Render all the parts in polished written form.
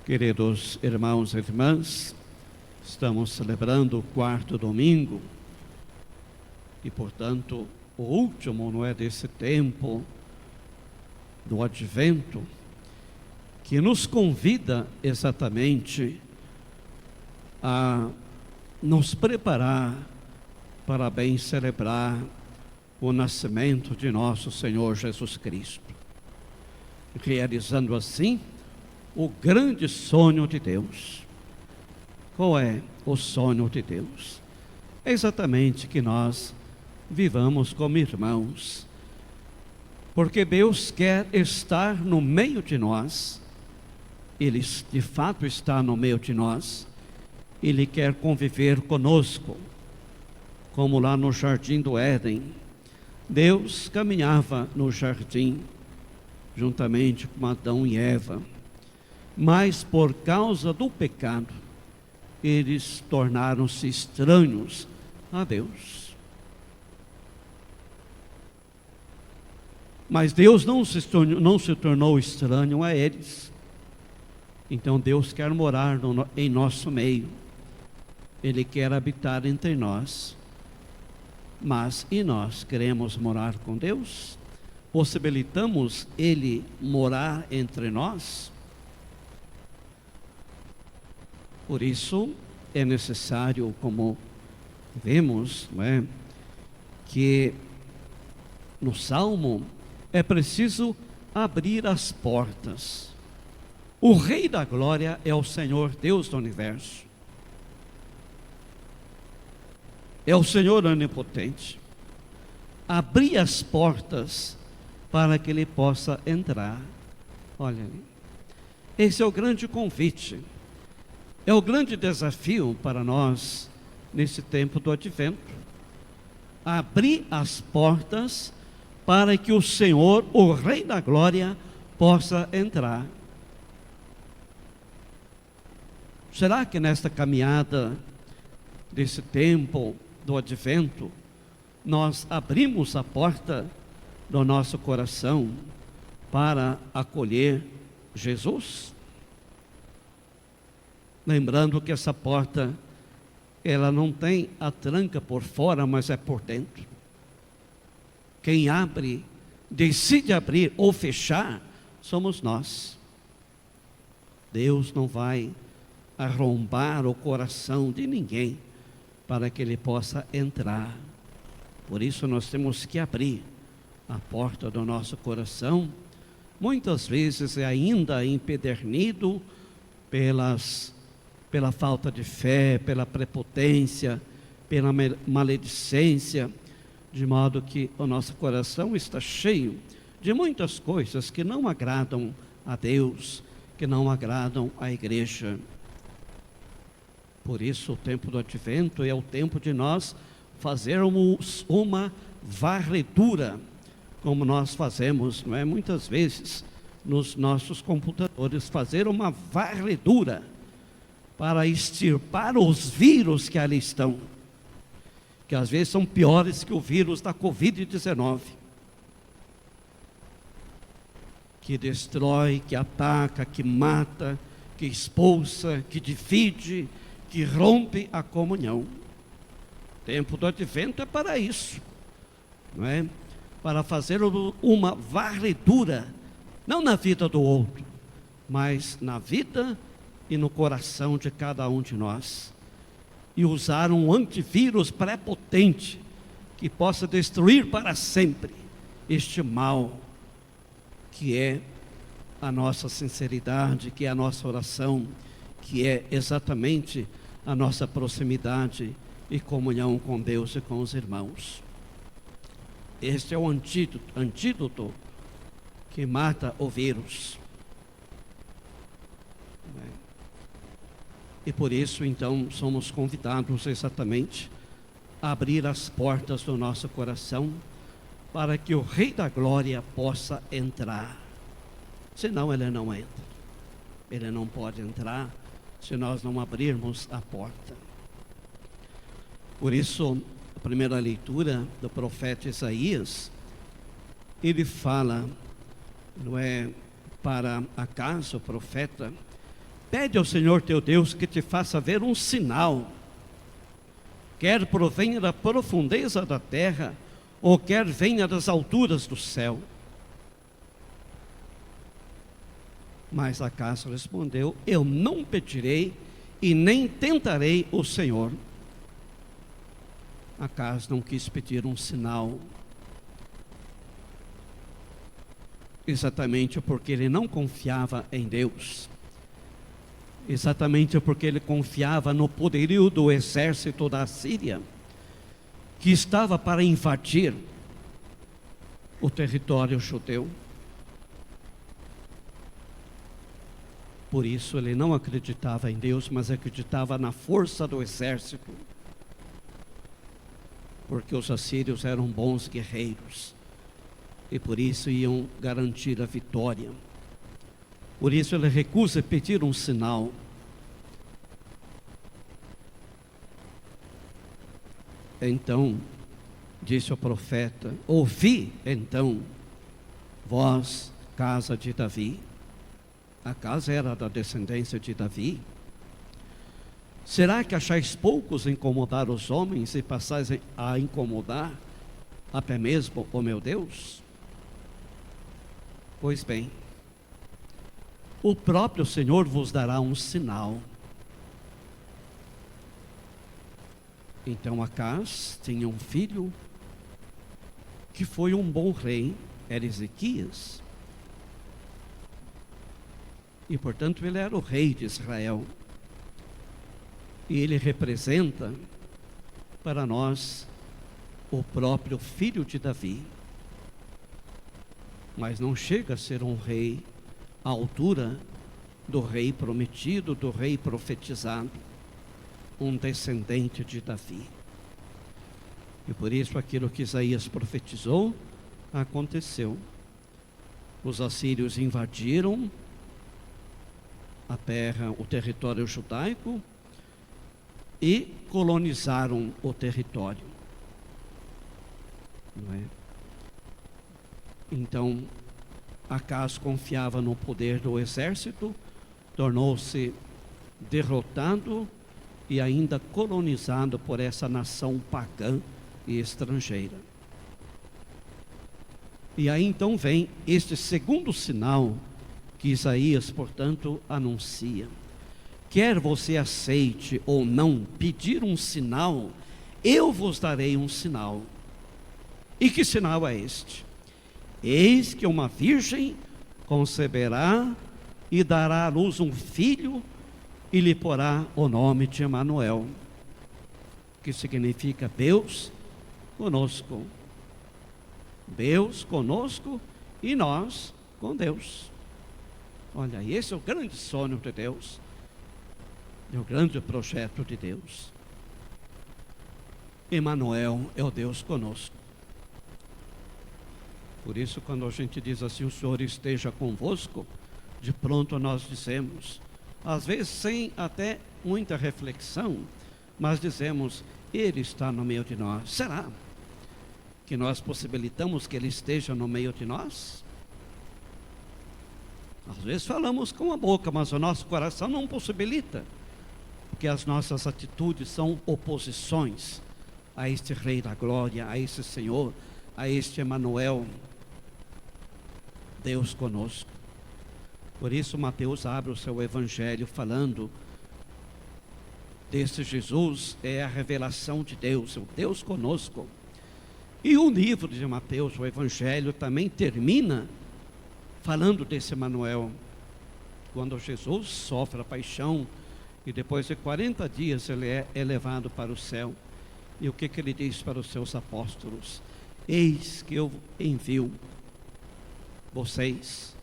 Queridos irmãos e irmãs, estamos celebrando o quarto domingo e, portanto, o último, desse tempo do Advento, que nos convida exatamente a nos preparar para bem celebrar o nascimento de nosso Senhor Jesus Cristo, realizando assim o grande sonho de Deus. Qual é o sonho de Deus? É exatamente que nós vivamos como irmãos, porque Deus quer estar no meio de nós. Ele de fato está no meio de nós. Ele quer conviver conosco, como lá no jardim do Éden. Deus caminhava no jardim juntamente com Adão e Eva, mas por causa do pecado, eles tornaram-se estranhos a Deus. Mas Deus não se tornou estranho a eles. Então Deus quer morar em nosso meio. Ele quer habitar entre nós. Mas e nós queremos morar com Deus? Possibilitamos Ele morar entre nós? Por isso é necessário, como vemos, que no Salmo é preciso abrir as portas. O Rei da Glória é o Senhor Deus do Universo. É o Senhor onipotente. Abrir as portas para que Ele possa entrar. Olha, esse é o grande convite. É o grande desafio para nós nesse tempo do Advento. Abrir as portas para que o Senhor, o Rei da Glória, possa entrar. Será que nesta caminhada desse tempo do Advento, nós abrimos a porta do nosso coração para acolher Jesus? Lembrando que essa porta, ela não tem a tranca por fora, mas é por dentro. Quem abre, decide abrir ou fechar, somos nós. Deus não vai arrombar o coração de ninguém para que Ele possa entrar. Por isso nós temos que abrir a porta do nosso coração. Muitas vezes é ainda empedernido pela falta de fé, pela prepotência, pela maledicência, de modo que o nosso coração está cheio de muitas coisas que não agradam a Deus, que não agradam à igreja. Por isso o tempo do Advento é o tempo de nós fazermos uma varredura, como nós fazemos, muitas vezes nos nossos computadores, fazer uma varredura para extirpar os vírus que ali estão, que às vezes são piores que o vírus da Covid-19, que destrói, que ataca, que mata, que expulsa, que divide, que rompe a comunhão. O tempo do Advento é para isso, para fazer uma varredura, não na vida do outro, mas na vida e no coração de cada um de nós, e usar um antivírus prepotente que possa destruir para sempre este mal, que é a nossa sinceridade, que é a nossa oração, que é exatamente a nossa proximidade e comunhão com Deus e com os irmãos. Este é o antídoto que mata o vírus. E por isso, então, somos convidados exatamente a abrir as portas do nosso coração para que o Rei da Glória possa entrar. Senão Ele não entra. Ele não pode entrar se nós não abrirmos a porta. Por isso, a primeira leitura do profeta Isaías, ele fala, para Acaz, o profeta, Pede ao Senhor teu Deus que te faça ver um sinal, quer provenha da profundeza da terra, ou quer venha das alturas do céu. Mas Acás respondeu: eu não pedirei e nem tentarei o Senhor. Acás não quis pedir um sinal, exatamente porque ele não confiava em Deus, exatamente porque ele confiava no poderio do exército da Síria, que estava para invadir o território judeu. Por isso ele não acreditava em Deus, mas acreditava na força do exército, porque os assírios eram bons guerreiros, e por isso iam garantir a vitória. Por isso ele recusa pedir um sinal. Então, disse o profeta: ouvi então, vós, casa de Davi. A casa era da descendência de Davi. Será que achais poucos incomodar os homens e passais a incomodar até mesmo o meu Deus? Pois bem, o próprio Senhor vos dará um sinal. Então Acás tinha um filho que foi um bom rei, era Ezequias. E portanto ele era o rei de Israel. E ele representa para nós o próprio filho de Davi. Mas não chega a ser um rei à altura do rei prometido, do rei profetizado, um descendente de Davi. E por isso aquilo que Isaías profetizou aconteceu. Os assírios invadiram a terra, o território judaico, e colonizaram o território. Não é? Então, Acás confiava no poder do exército, tornou-se derrotado e ainda colonizado por essa nação pagã e estrangeira. E aí então vem este segundo sinal que Isaías, portanto, anuncia. Quer você aceite ou não pedir um sinal, eu vos darei um sinal. E que sinal é este? Eis que uma virgem conceberá e dará à luz um filho, e lhe porá o nome de Emanuel, que significa Deus conosco. Deus conosco e nós com Deus. Olha, esse é o grande sonho de Deus, é o grande projeto de Deus. Emanuel é o Deus conosco. Por isso, quando a gente diz assim, o Senhor esteja convosco, de pronto nós dizemos, às vezes sem até muita reflexão, mas dizemos, Ele está no meio de nós. Será que nós possibilitamos que Ele esteja no meio de nós? Às vezes falamos com a boca, mas o nosso coração não possibilita, porque as nossas atitudes são oposições a este Rei da Glória, a este Senhor, a este Emanuel, Deus conosco. Por isso Mateus abre o seu evangelho falando deste Jesus, é a revelação de Deus, o Deus conosco. E o livro de Mateus, o evangelho, também termina falando desse Emanuel, quando Jesus sofre a paixão e depois de 40 dias ele é elevado para o céu. E o que ele diz para os seus apóstolos? Eis que eu envio vocês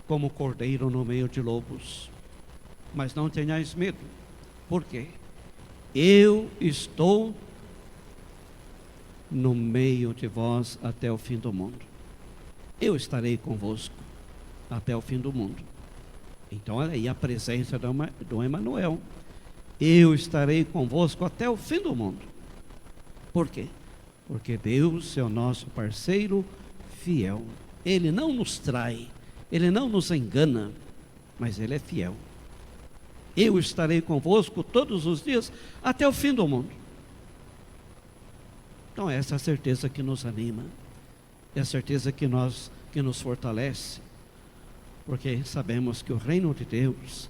como cordeiro no meio de lobos, mas não tenhais medo. Por quê? Eu estou no meio de vós até o fim do mundo. Eu estarei convosco até o fim do mundo. Então olha aí a presença do Emanuel. Eu estarei convosco até o fim do mundo. Por quê? Porque Deus é o nosso parceiro fiel. Ele não nos trai, Ele não nos engana, mas Ele é fiel. Eu estarei convosco todos os dias, até o fim do mundo. Então essa é a certeza que nos anima, é a certeza que nos fortalece, porque sabemos que o reino de Deus,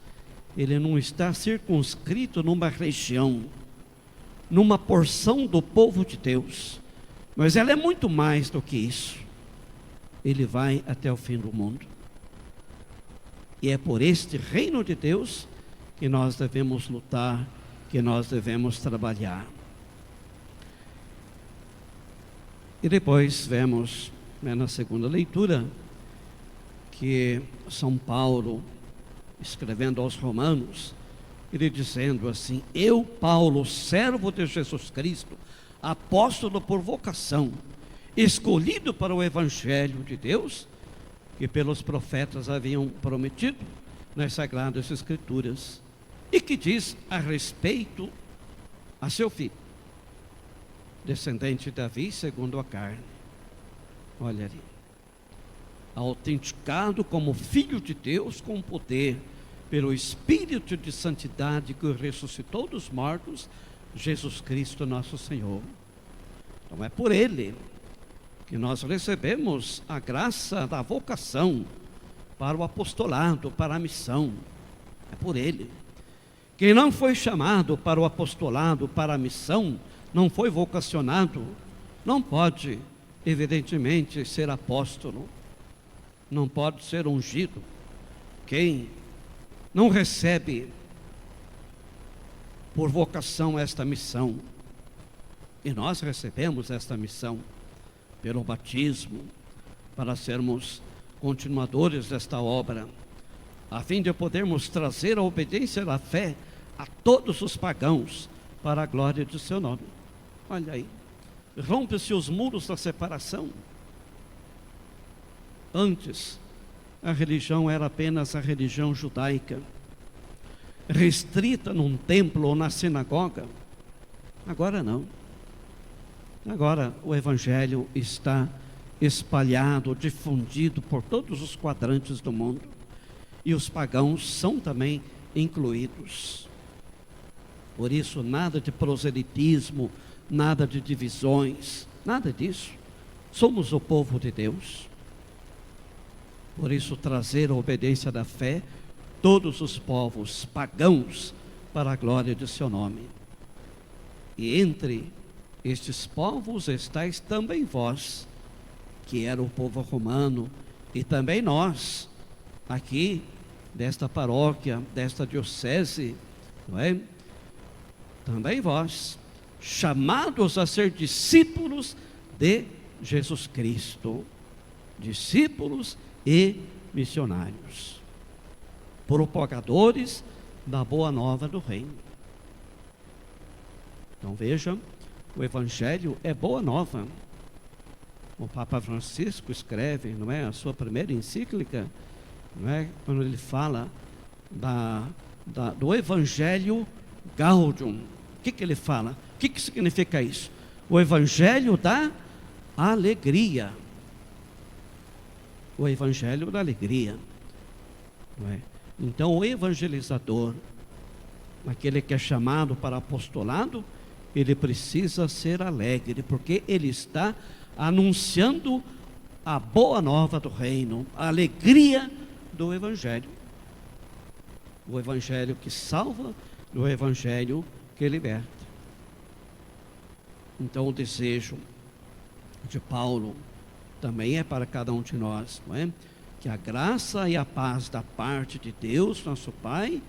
ele não está circunscrito numa região, numa porção do povo de Deus, mas ela é muito mais do que isso. Ele vai até o fim do mundo. E é por este reino de Deus que nós devemos lutar, que nós devemos trabalhar. E depois vemos, na segunda leitura, que São Paulo, escrevendo aos Romanos, ele dizendo assim: eu, Paulo, servo de Jesus Cristo, apóstolo por vocação, escolhido para o Evangelho de Deus, que pelos profetas haviam prometido nas Sagradas Escrituras, e que diz a respeito a seu filho, descendente de Davi segundo a carne. Olha ali, autenticado como Filho de Deus com poder, pelo Espírito de santidade que o ressuscitou dos mortos, Jesus Cristo nosso Senhor. Então é por Ele que nós recebemos a graça da vocação para o apostolado, para a missão. É por Ele. Quem não foi chamado para o apostolado, para a missão, não foi vocacionado, não pode, evidentemente, ser apóstolo, não pode ser ungido. Quem não recebe por vocação esta missão, e nós recebemos esta missão pelo batismo, para sermos continuadores desta obra, a fim de podermos trazer a obediência da fé a todos os pagãos, para a glória do seu nome. Olha aí, rompe-se os muros da separação. Antes, a religião era apenas a religião judaica, restrita num templo ou na sinagoga. Agora não. Agora o Evangelho está espalhado, difundido por todos os quadrantes do mundo, e os pagãos são também incluídos. Por isso, nada de proselitismo, nada de divisões, nada disso. Somos o povo de Deus. Por isso, trazer a obediência da fé, todos os povos pagãos, para a glória de seu nome. E entre estes povos estáis também vós, que era o povo romano, e também nós, aqui, desta paróquia, desta diocese, não é? Também vós, chamados a ser discípulos de Jesus Cristo, discípulos e missionários, propagadores da boa nova do reino. Então vejam, o Evangelho é boa nova. O Papa Francisco escreve, não é, a sua primeira encíclica, não é, quando ele fala do Evangelho Gaudium. O que ele fala? O que significa isso? O Evangelho da alegria. O Evangelho da alegria. Não é? Então o evangelizador, aquele que é chamado para apostolado, ele precisa ser alegre, porque ele está anunciando a boa nova do reino, a alegria do Evangelho. O Evangelho que salva, o Evangelho que liberta. Então o desejo de Paulo também é para cada um de nós, não é? Que a graça e a paz da parte de Deus, nosso Pai,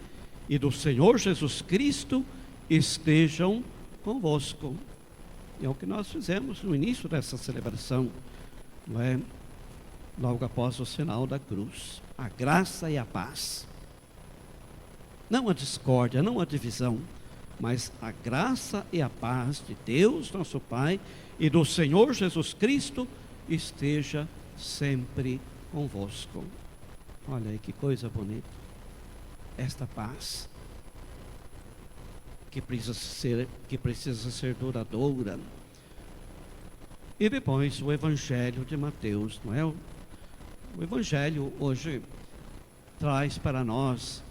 e do Senhor Jesus Cristo estejam convosco. É o que nós fizemos no início dessa celebração, não é? Logo após o sinal da cruz. A graça e a paz. Não a discórdia, não a divisão, mas a graça e a paz de Deus, nosso Pai, e do Senhor Jesus Cristo esteja sempre convosco. Olha aí que coisa bonita. Esta paz que precisa ser duradoura. E depois o Evangelho de Mateus, não é? O Evangelho hoje traz para nós,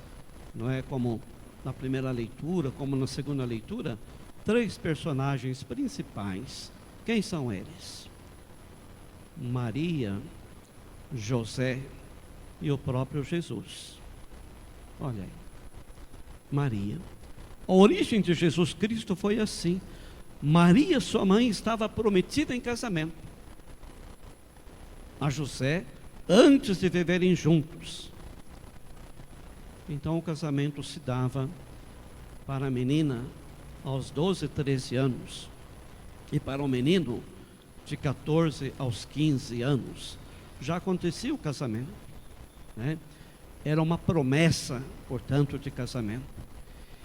não é como na primeira leitura, como na segunda leitura, 3 personagens principais. Quem são eles? Maria, José e o próprio Jesus. Olha aí, Maria. A origem de Jesus Cristo foi assim. Maria, sua mãe, estava prometida em casamento a José antes de viverem juntos. Então o casamento se dava para a menina aos 12, 13 anos e para o menino de 14 aos 15 anos. Já acontecia o casamento, né? Era uma promessa, portanto, de casamento.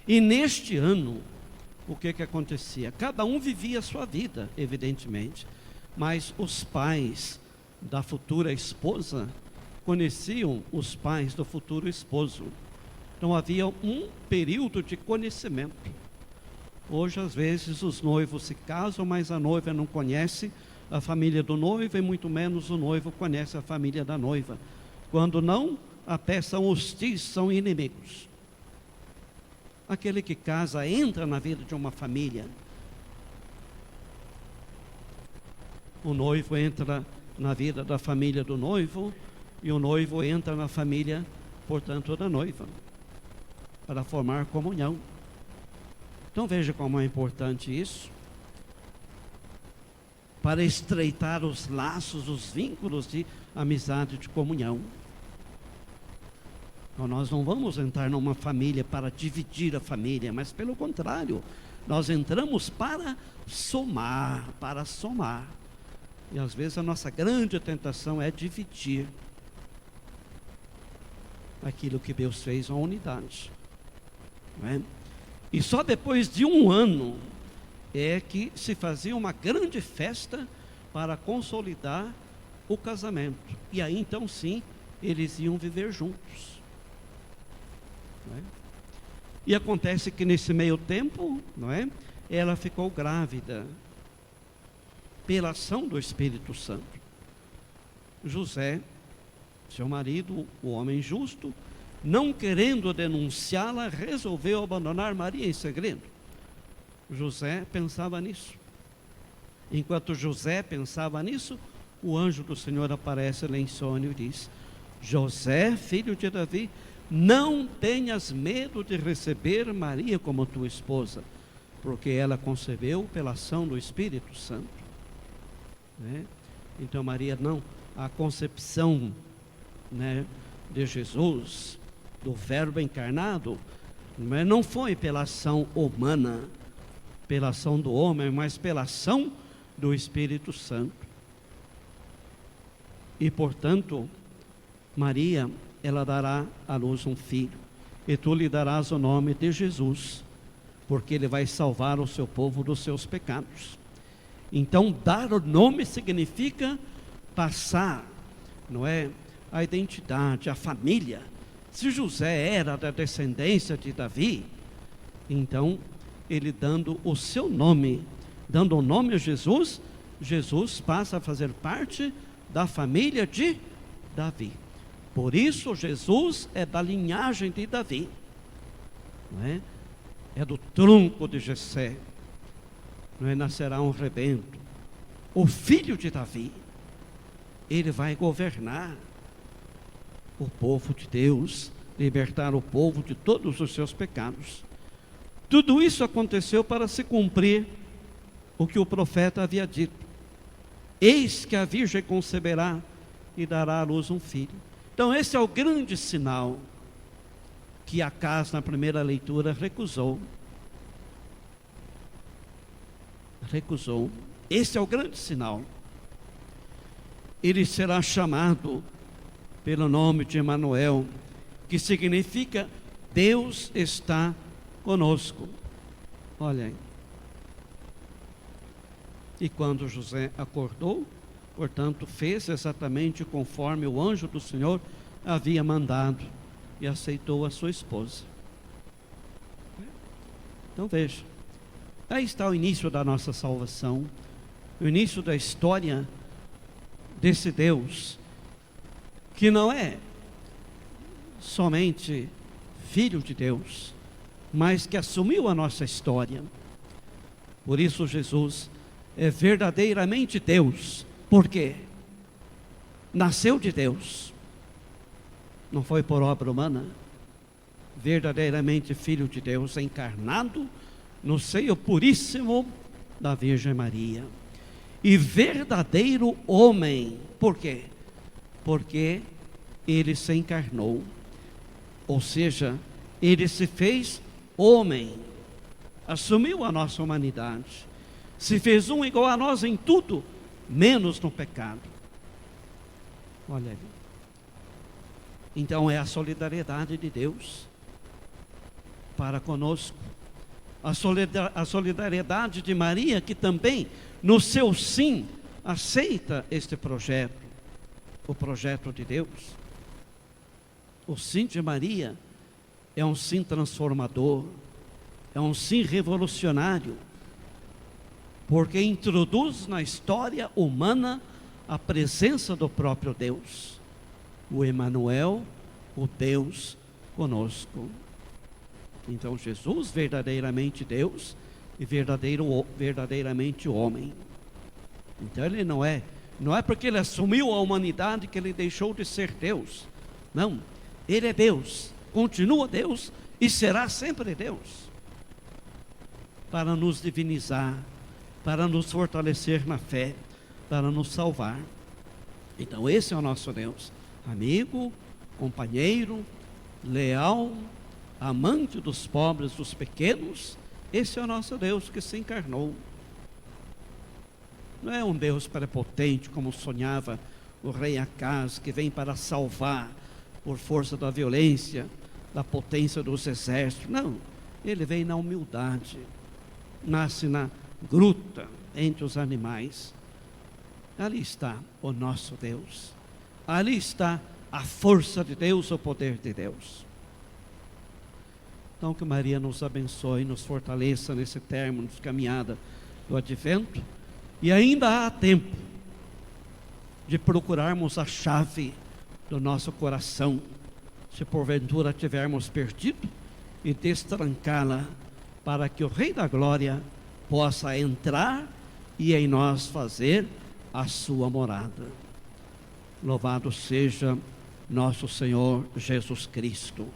E neste ano, o que acontecia? Cada um vivia a sua vida, evidentemente, mas os pais da futura esposa conheciam os pais do futuro esposo. Então havia um período de conhecimento. Hoje, às vezes, os noivos se casam, mas a noiva não conhece a família do noivo, e muito menos o noivo conhece a família da noiva. Quando não, até são hostis, são inimigos. Aquele que casa entra na vida de uma família. O noivo entra na vida da família do noivo, e o noivo entra na família, portanto, da noiva, para formar comunhão. Então veja como é importante isso, para estreitar os laços, os vínculos de amizade, de comunhão. Então, nós não vamos entrar numa família para dividir a família, mas pelo contrário, nós entramos para somar, E às vezes a nossa grande tentação é dividir aquilo que Deus fez, uma unidade, não é? E só depois de 1 ano é que se fazia uma grande festa para consolidar o casamento. E aí então sim, eles iam viver juntos, não é? E acontece que nesse meio tempo, não é? Ela ficou grávida pela ação do Espírito Santo. José, seu marido, o homem justo, não querendo denunciá-la, resolveu abandonar Maria em segredo. José pensava nisso. Enquanto José pensava nisso, o anjo do Senhor aparece-lhe em sonho e diz: José, filho de Davi, não tenhas medo de receber Maria como tua esposa, porque ela concebeu pela ação do Espírito Santo, né? Então Maria não, a concepção, né, de Jesus, do Verbo encarnado, não foi pela ação humana, pela ação do homem, mas pela ação do Espírito Santo. E portanto, Maria, ela dará à luz um filho, e tu lhe darás o nome de Jesus, porque ele vai salvar o seu povo dos seus pecados. Então, dar o nome significa passar, não é, a identidade, a família. Se José era da descendência de Davi, então ele dando o seu nome, dando o nome a Jesus, Jesus passa a fazer parte da família de Davi. Por isso Jesus é da linhagem de Davi, não é? É do tronco de Jessé, não é? Nascerá um rebento, o filho de Davi. Ele vai governar o povo de Deus, libertar o povo de todos os seus pecados. Tudo isso aconteceu para se cumprir o que o profeta havia dito: eis que a virgem conceberá e dará à luz um filho. Então esse é o grande sinal que Acás, na primeira leitura, recusou. Esse é o grande sinal. Ele será chamado pelo nome de Emanuel, que significa Deus está conosco. Olha aí. E quando José acordou, portanto, fez exatamente conforme o anjo do Senhor havia mandado e aceitou a sua esposa. Então veja, aí está o início da nossa salvação, o início da história desse Deus que não é somente Filho de Deus, mas que assumiu a nossa história. Por isso Jesus é verdadeiramente Deus. Por quê? Nasceu de Deus, não foi por obra humana. Verdadeiramente Filho de Deus, encarnado no seio puríssimo da Virgem Maria. E verdadeiro homem. Por quê? Porque ele se encarnou, ou seja, ele se fez homem, assumiu a nossa humanidade, se fez um igual a nós em tudo, menos no pecado. Olha ali. Então é a solidariedade de Deus para conosco, a solidariedade de Maria, que também no seu sim aceita este projeto, o projeto de Deus. O sim de Maria é um sim transformador, é um sim revolucionário, porque introduz na história humana a presença do próprio Deus, o Emanuel, o Deus conosco. Então Jesus, verdadeiramente Deus e verdadeiramente homem. Então ele não é porque ele assumiu a humanidade que ele deixou de ser Deus. Não, ele é Deus, continua Deus e será sempre Deus, para nos divinizar, para nos fortalecer na fé, para nos salvar. Então esse é o nosso Deus, amigo, companheiro, leal, amante dos pobres, dos pequenos. Esse é o nosso Deus que se encarnou. Não é um Deus prepotente como sonhava o rei Acaz, que vem para salvar por força da violência, da potência dos exércitos. Não, ele vem na humildade, nasce na gruta entre os animais. Ali está o nosso Deus, ali está a força de Deus, o poder de Deus. Então que Maria nos abençoe, nos fortaleça nesse término de caminhada do Advento, e ainda há tempo de procurarmos a chave do nosso coração, se porventura tivermos perdido, e destrancá-la, para que o Rei da Glória possa entrar e em nós fazer a sua morada. Louvado seja nosso Senhor Jesus Cristo.